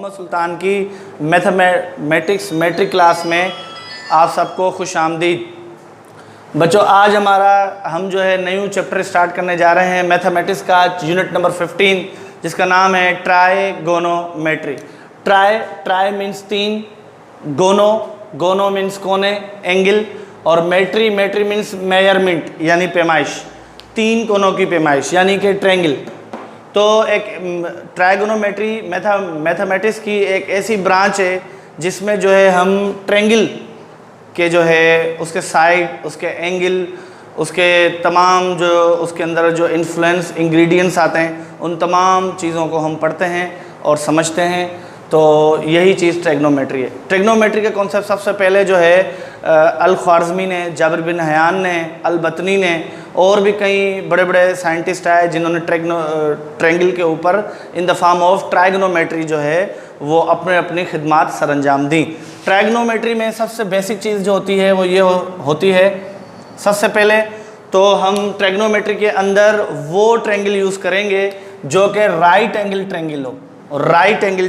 मोहम्मद सुल्तान की mathematics matric class में आप सबको खुशामदीद। बच्चों, आज हम जो है न्यू चैप्टर स्टार्ट करने जा रहे हैं मैथमेटिक्स का यूनिट नंबर 15, जिसका नाम है ट्राइगोनोमेट्री। ट्राई मीन्स तीन, गोनो मीन्स कोने, एंगल, और मेट्री मीन्स मेजरमेंट यानी पैमाइश, तीन कोनों की पैमाइश यानी कि ट्रायंगल। तो एक ट्राइगोनोमेट्री मैथमेटिक्स की एक ऐसी ब्रांच है जिसमें जो है हम ट्रायंगल के जो है उसके साइड, उसके एंगल, उसके तमाम जो उसके अंदर जो इन्फ्लुएंस इंग्रेडिएंट्स आते हैं, उन तमाम चीज़ों को हम पढ़ते हैं और समझते हैं। तो यही चीज़ ट्रिग्नोमेट्री है। ट्रिग्नोमेट्री का कॉन्सेप्ट सबसे पहले जो है अल-ख्वारिज़मी ने, जाबिर बिन हयान ने, अल-बतनी ने और भी कई बड़े बड़े साइंटिस्ट आए जिन्होंने ट्रायंगल के ऊपर in the form of trigonometry जो है वो अपनी खिदमात सरअंजाम दी। ट्राइगोनोमेट्री में सबसे बेसिक चीज़ जो होती है वो ये होती है, सबसे पहले तो हम ट्राइगोनोमेट्री के अंदर वो ट्रायंगल यूज़ करेंगे जो कि राइट एंगल ट्रायंगल हो। राइट एंगल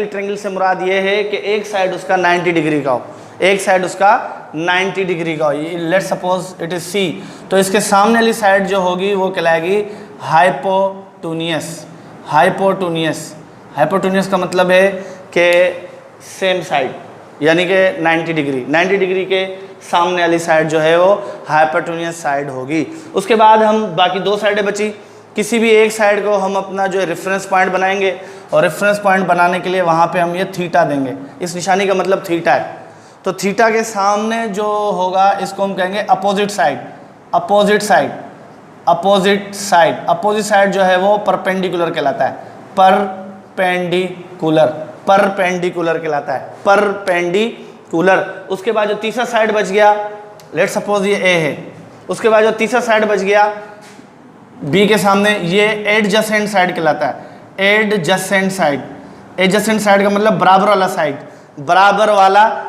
ट्रायंगल से मुराद ये है कि एक साइड उसका 90 डिग्री का हो, एक साइड उसका 90 डिग्री का हो। Let's suppose it is C, तो इसके सामने वाली साइड जो होगी वो कहलाएगी हाइपोटेन्यूस का मतलब है कि सेम साइड, यानी कि 90 डिग्री के सामने वाली साइड जो है वो हाइपोटेन्यूस साइड होगी। उसके बाद हम बाकी दो साइडें बची, किसी भी एक साइड को हम अपना जो है रेफरेंस पॉइंट बनाएंगे, और रेफरेंस पॉइंट बनाने के लिए वहाँ पे हम ये थीटा देंगे। इस निशानी का मतलब थीटा है। तो थीटा के सामने जो होगा इसको हम कहेंगे अपोजिट साइड जो है वो परपेंडिकुलर कहलाता है। परपेंडिकुलर कहलाता है, परपेंडिकुलर। उसके बाद जो तीसरा साइड बच गया, लेट्स सपोज ये ए है, उसके बाद जो तीसरा साइड बच गया बी के सामने, ये एडजेसेंट साइड कहलाता है। एडजेसेंट साइड का मतलब बराबर वाला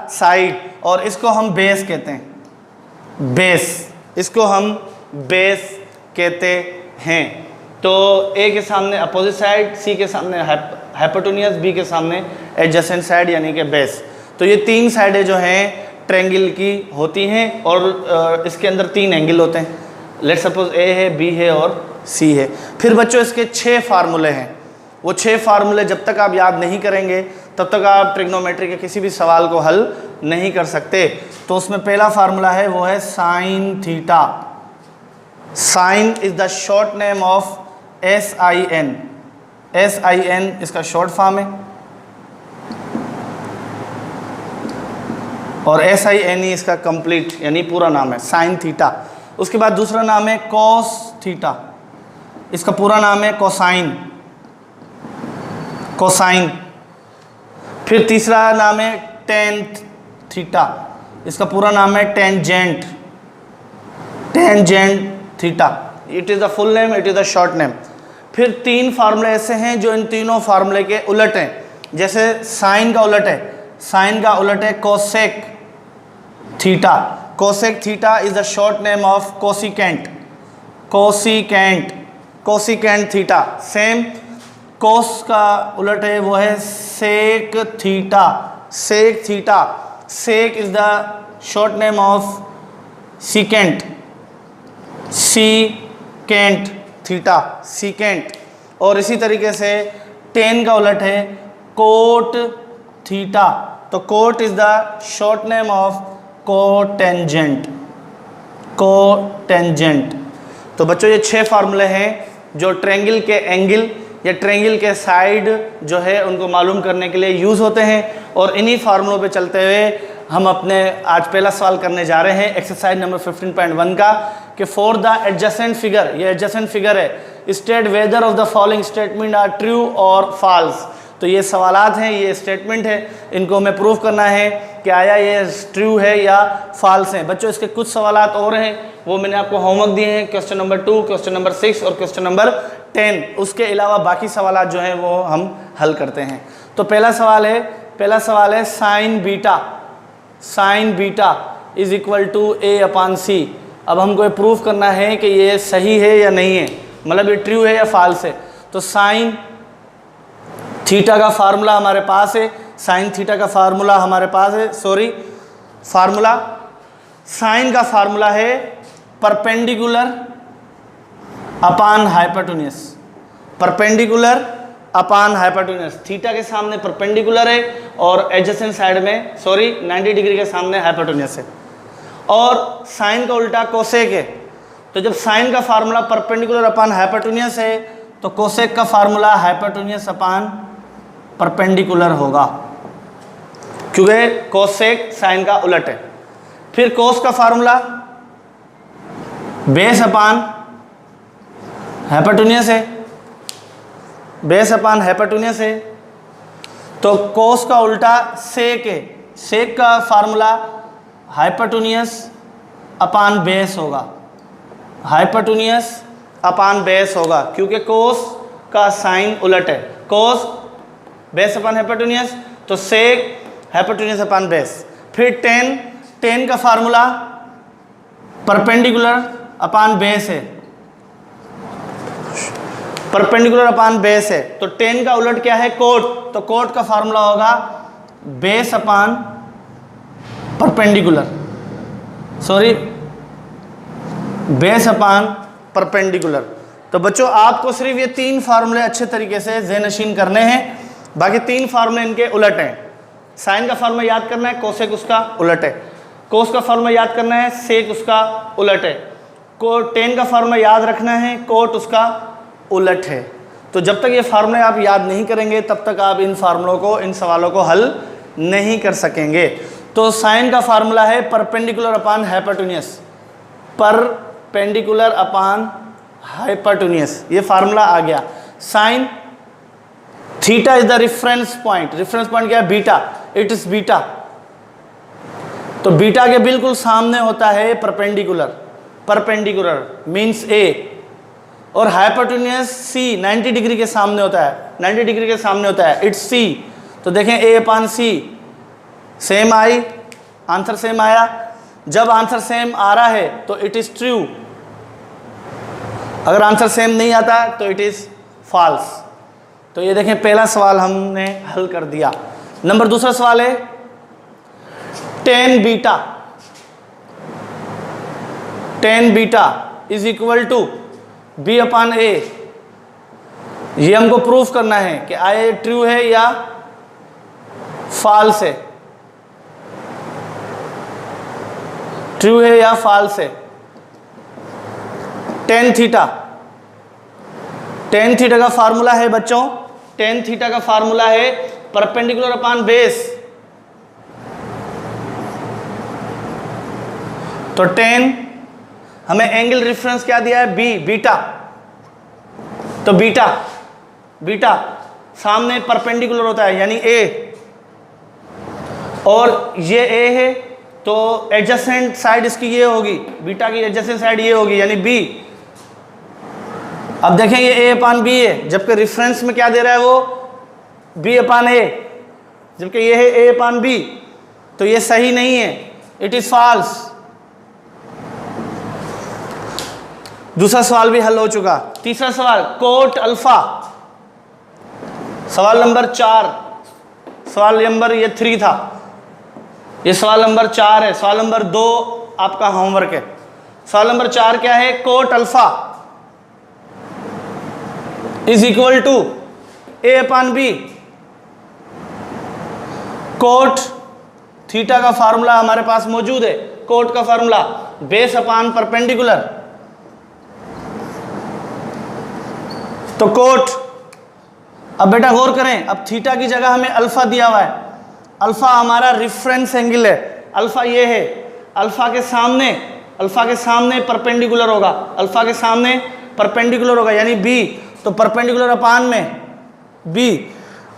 साइड, और इसको हम बेस कहते हैं। इसको हम बेस कहते हैं। तो ए के सामने अपोजिट साइड, सी के सामने हाइपोटेन्यूस, बी के सामने एडजेसेंट साइड यानी कि बेस। तो ये तीन साइडें जो हैं ट्रायंगल की होती हैं, और इसके अंदर तीन एंगल होते हैं। लेट्स सपोज ए है, बी है और सी है। फिर बच्चों इसके 6 फार्मूले हैं। वो 6 फार्मूले जब तक आप याद नहीं करेंगे तब तक आप ट्रिग्नोमेट्री के किसी भी सवाल को हल नहीं कर सकते। तो उसमें पहला फार्मूला है वो है sine theta. Sine is the short name of SIN इसका शॉर्ट फॉर्म है, और SINE इसका कंप्लीट यानी पूरा नाम है, साइन थीटा। उसके बाद दूसरा नाम है कॉस थीटा, इसका पूरा नाम है कोसाइन। फिर तीसरा नाम है टेन थीटा, इसका पूरा नाम है tangent theta. It is the full name, it is the short name. फिर 3 फार्मूले ऐसे हैं जो इन तीनों फार्मूले के उलट हैं। जैसे साइन का उलट है cosec theta. Cosec theta is the short name of cosecant theta. Same cos का उलट है वो है sec theta. Sec is the short name of secant theta. और इसी तरीके से टेन का उलट है कोट थीटा। तो cot is the short name of cotangent. तो बच्चों ये 6 फार्मूले हैं जो ट्रायंगल के एंगल या ट्रायंगल के साइड जो है उनको मालूम करने के लिए यूज़ होते हैं। और इन्हीं फार्मूलों पे चलते हुए हम अपने आज पहला सवाल करने जा रहे हैं एक्सरसाइज नंबर 15.1 का, कि फॉर द एडजेसेंट फिगर, ये एडजेसेंट फिगर है, state whether of the following statement are true और फॉल्स। तो ये सवालात हैं, ये स्टेटमेंट है, इनको हमें प्रूव करना है कि आया ये ट्रू है या फॉल्स है। बच्चों इसके कुछ सवालात और हैं, वो मैंने आपको होमवर्क दिए हैं, क्वेश्चन नंबर 2, क्वेश्चन नंबर 6 और क्वेश्चन नंबर 10। उसके अलावा बाकी सवालात जो हैं वो हम हल करते हैं। तो पहला सवाल है sine beta is equal to A/C। अब हमको ये प्रूफ करना है कि ये सही है या नहीं है, मतलब ये ट्रू है या फॉल्स है। तो साइन थीटा का फार्मूला हमारे पास है, साइन थीटा का फार्मूला हमारे पास है, फार्मूला साइन का फार्मूला है perpendicular upon hypotenuse, perpendicular upon hypotenuse. Theta के सामने परपेंडिकुलर है और एडजेसेंट साइड में 90 डिग्री के सामने हाइपोटेन्यूज है। और साइन का उल्टा कोसेक है, तो जब साइन का फार्मूला परपेंडिकुलर अपान हाइपोटेन्यूज है तो कोसेक का फार्मूला हाइपोटेन्यूज अपान परपेंडिकुलर होगा, क्योंकि कोसेक साइन का उलट है। फिर कोस का फार्मूला बेस अपान हाइपोटेन्यूज है, बेस अपान हाइपोटेन्यूज है, तो कोस का उल्टा सेक है, सेक का फार्मूला हाइपोटेन्यूज अपान बेस होगा, हाइपोटेन्यूज अपान बेस होगा, क्योंकि कोस का साइन उलट है, कोस बेस अपान हाइपोटेन्यूज, तो सेक हाइपोटेन्यूज अपान बेस। फिर टेन का फार्मूला परपेंडिकुलर अपान बेस है, परपेंडिकुलर अपान बेस है, तो टेन का उलट क्या है, कोट, तो कोट का फार्मूला होगा base upon perpendicular, base upon perpendicular. तो बच्चों आपको सिर्फ ये 3 फार्मूले अच्छे तरीके से ज़हनशीन करने हैं, बाकी 3 फार्मूले इनके उलट हैं। साइन का फार्मूला याद करना है, कोसेक उसका उलट है, कोस का फार्मूला याद करना है, सेक उसका उलट है, टेन का फार्मूला याद रखना है, कोट उसका उलट है। तो जब तक ये फार्मूले आप याद नहीं करेंगे तब तक आप इन फार्मूलों को, इन सवालों को हल नहीं कर सकेंगे। तो साइन का फार्मूला है perpendicular upon hypotenuse, perpendicular upon hypotenuse, ये फार्मूला आ गया। Sine theta is the reference point, reference point क्या है, बीटा, इट इज बीटा, तो बीटा के बिल्कुल सामने होता है परपेंडिकुलर, परपेंडिकुलर मीन्स ए, और हाइपोटेन्यूज सी 90 डिग्री के सामने होता है, 90 डिग्री के सामने होता है, इट्स सी। तो देखें ए अपान सी सेम आई, आंसर सेम आया। जब आंसर सेम आ रहा है तो इट इज़ ट्रू, अगर आंसर सेम नहीं आता तो इट इज़ फॉल्स। तो ये देखें पहला सवाल हमने हल कर दिया। दूसरा सवाल है tan beta is equal to b upon a, ये हमको प्रूफ करना है कि आए ट्रू है या फॉल्स है, ट्रू है या फॉल्स है। टेन थीटा का फार्मूला है बच्चों, टेन थीटा का फार्मूला है परपेंडिकुलर अपान बेस, तो टेन हमें एंगल रेफरेंस क्या दिया है, बी, बीटा, तो बीटा सामने परपेंडिकुलर होता है यानी ए, और ये ए है तो एडजेसेंट साइड इसकी ये होगी, बीटा की एडजेसेंट साइड ये होगी यानी बी। अब देखें ये ए अपान बी है, जबकि रेफरेंस में क्या दे रहा है वो बी अपान ए, जबकि ये है ए अपान बी, तो ये सही नहीं है, इट इज फॉल्स। दूसरा सवाल भी हल हो चुका। तीसरा सवाल कोट अल्फा, सवाल नंबर 4, सवाल नंबर ये 3 था, ये सवाल नंबर 4 है, सवाल नंबर 2 आपका होमवर्क है। सवाल नंबर 4 क्या है, cot alpha is equal to A upon B. Cot theta का फार्मूला हमारे पास मौजूद है, कोट का फार्मूला बेस अपान परपेंडिकुलर, तो कोट, अब बेटा गौर करें, अब थीटा की जगह हमें अल्फा दिया हुआ है, अल्फा हमारा रेफरेंस एंगल है, अल्फा ये है, अल्फा के सामने परपेंडिकुलर होगा, अल्फा के सामने परपेंडिकुलर होगा यानी बी, तो परपेंडिकुलर अपान में बी,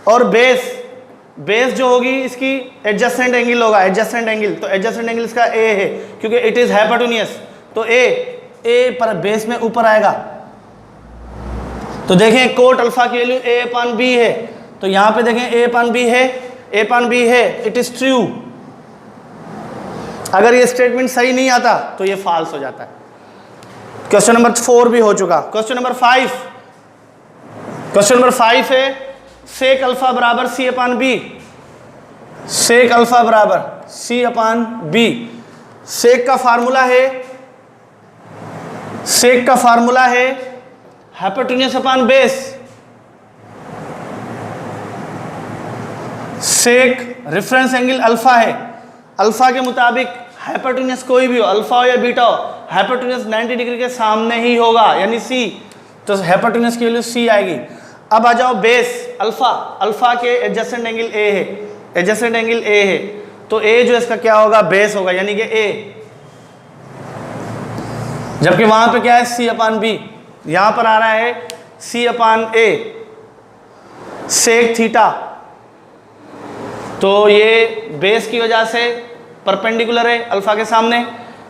और बेस जो होगी इसकी एडजेसेंट एंगल होगा, एडजेसेंट एंगल, तो एडजेसेंट एंगल इसका ए है क्योंकि इट इज हाइपोटेन्यूज, तो ए पर बेस में ऊपर आएगा। तो देखें कोट अल्फा की वैल्यू ए अपान बी है, तो यहां पे देखें ए अपान बी है, इट इज ट्रू। अगर ये स्टेटमेंट सही नहीं आता तो ये फॉल्स हो जाता है। क्वेश्चन नंबर 4 भी हो चुका। क्वेश्चन नंबर 5 है सेक अल्फा बराबर सी अपान बी, सेक अल्फा बराबर सी अपान बी। सेक का फार्मूला है, सेक का फार्मूला है हाइपोटेन्यूज अपान बेस। सेक रेफरेंस एंगल अल्फा है, अल्फा के मुताबिक हाइपोटेन्यूज कोई भी हो, अल्फा हो या बीटा हो, हाइपोटेन्यूज 90 डिग्री के सामने ही होगा यानी सी, तो हाइपोटेन्यूज की वैल्यू सी आएगी। अब आ जाओ बेस अल्फा, अल्फा के एडजेसेंट एंगल ए है, एडजेसेंट एंगल ए है, तो ए जो इसका क्या होगा, बेस होगा यानी कि ए, जबकि वहां पे क्या है सी अपान बी, यहां पर आ रहा है सी अपान ए। सेक थीटा, तो ये बेस की वजह से परपेंडिकुलर है अल्फा के सामने,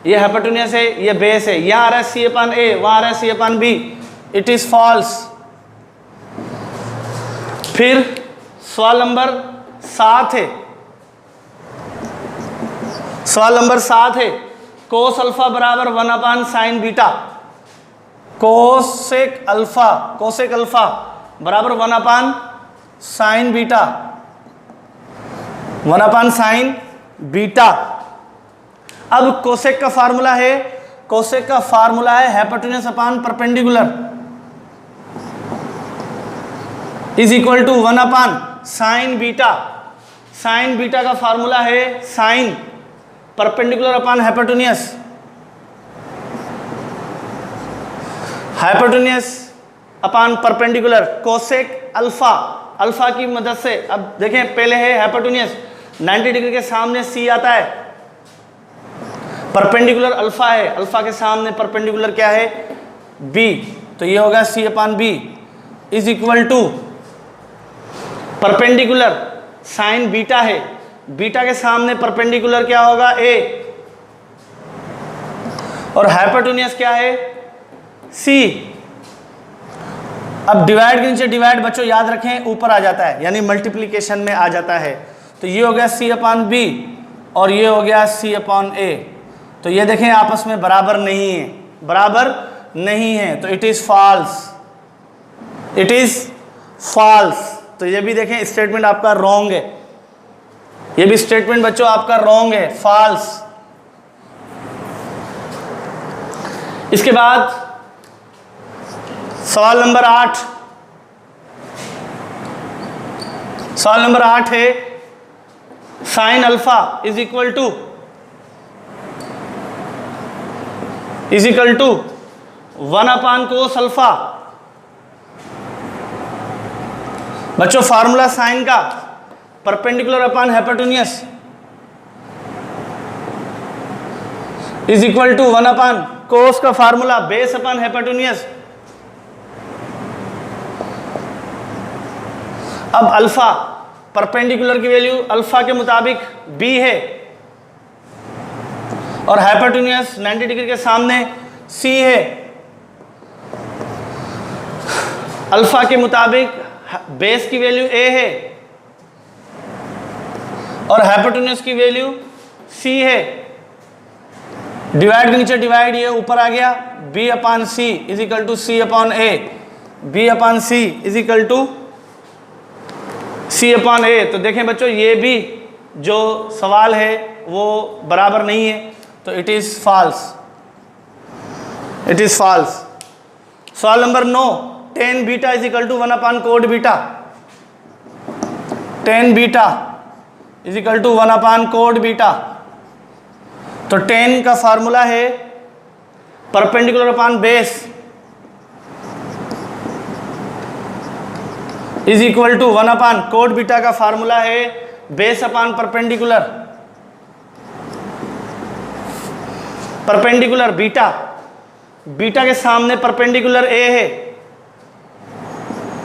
ये हाइपोटेन्यूज है, ये बेस है, यहां आ रहा है सी अपान ए, वहां आ रहा है सी upon B, it is false. फिर सवाल नंबर 7 है, सवाल नंबर 7 है कोस अल्फा बराबर 1 upon sine beta. Cosec alpha, cosec alpha बराबर 1 upon sine beta, 1 upon sine beta. अब कोसेक का फार्मूला है, कोसेक का फार्मूला है hypotenuse upon perpendicular is equal to 1 upon sine beta. Sine beta का फार्मूला है sine perpendicular upon hypotenuse, hypotenuse upon perpendicular cosec alpha, alpha की मदद से। अब देखें पहले है हाइपोटेन्यूज 90 डिग्री के सामने सी आता है, परपेंडिकुलर अल्फा है, अल्फा के सामने परपेंडिकुलर क्या है बी, तो ये होगा c upon b is equal to perpendicular sine beta है, बीटा के सामने परपेंडिकुलर क्या होगा ए, और हाइपोटेन्यूज क्या है सी। अब डिवाइड के नीचे डिवाइड बच्चों याद रखें ऊपर आ जाता है यानी मल्टीप्लिकेशन में आ जाता है, तो ये हो गया सी अपान बी और ये हो गया सी अपान ए। तो ये देखें आपस में बराबर नहीं है, बराबर नहीं है, तो it is false, it is false. तो ये भी देखें स्टेटमेंट आपका रॉन्ग है, ये भी स्टेटमेंट बच्चों आपका रॉन्ग है, फॉल्स। इसके बाद सवाल नंबर 8, सवाल नंबर 8 है sine alpha is equal to 1 upon cos alpha. बच्चों फार्मूला साइन का perpendicular upon hypotenuse is equal to 1 upon cos का फार्मूला बेस अपान हाइपोटेन्यूज। अब अल्फा परपेंडिकुलर की वैल्यू अल्फा के मुताबिक बी है और हाइपोटेन्यूज 90 डिग्री के सामने सी है, अल्फा के मुताबिक बेस की वैल्यू ए है और हाइपोटेन्यूज की वैल्यू सी है। डिवाइड के नीचे डिवाइड ये ऊपर आ गया, b upon c is equal to c upon a, b upon c is equal to c upon a. तो देखें बच्चों ये भी जो सवाल है वो बराबर नहीं है, तो it is false, it is false. सवाल number 9 tan beta is equal to 1 upon cot beta, tan beta is equal to 1 upon cot beta. तो टेन का फार्मूला है perpendicular upon base is equal to 1 upon cot beta का formula है base upon perpendicular, perpendicular beta, beta के सामने perpendicular a है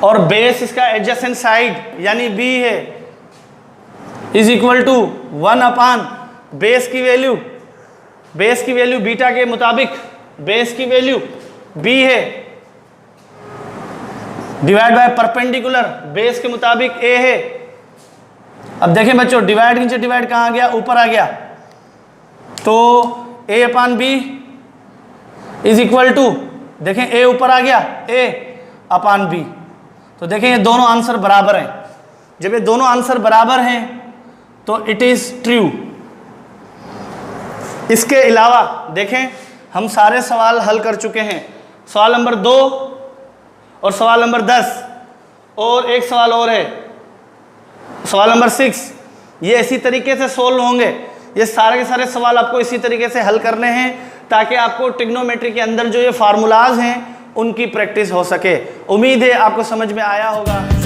और base इसका एडजेसेंट साइड यानी बी है is equal to 1 upon base की वैल्यू, बेस की वैल्यू बीटा के मुताबिक बेस की वैल्यू बी है डिवाइड बाय परपेंडिकुलर बेस के मुताबिक ए है। अब देखें बच्चों डिवाइड नीचे डिवाइड कहाँ आ गया, ऊपर आ गया, तो ए upon b is equal to, देखें ए ऊपर आ गया, ए अपान बी। तो देखें ये दोनों आंसर बराबर हैं। जब ये दोनों आंसर बराबर हैं तो इट इज़ ट्रू। इसके अलावा देखें, हम सारे सवाल हल कर चुके हैं। सवाल नंबर 2 और सवाल नंबर 10 और एक सवाल और है, सवाल नंबर 6। ये इसी तरीके से सोल्व होंगे। ये सारे के सारे सवाल आपको इसी तरीके से हल करने हैं ताकि आपको ट्रिग्नोमेट्री के अंदर जो ये फार्मूलाज हैं उनकी प्रैक्टिस हो सके। उम्मीद है आपको समझ में आया होगा।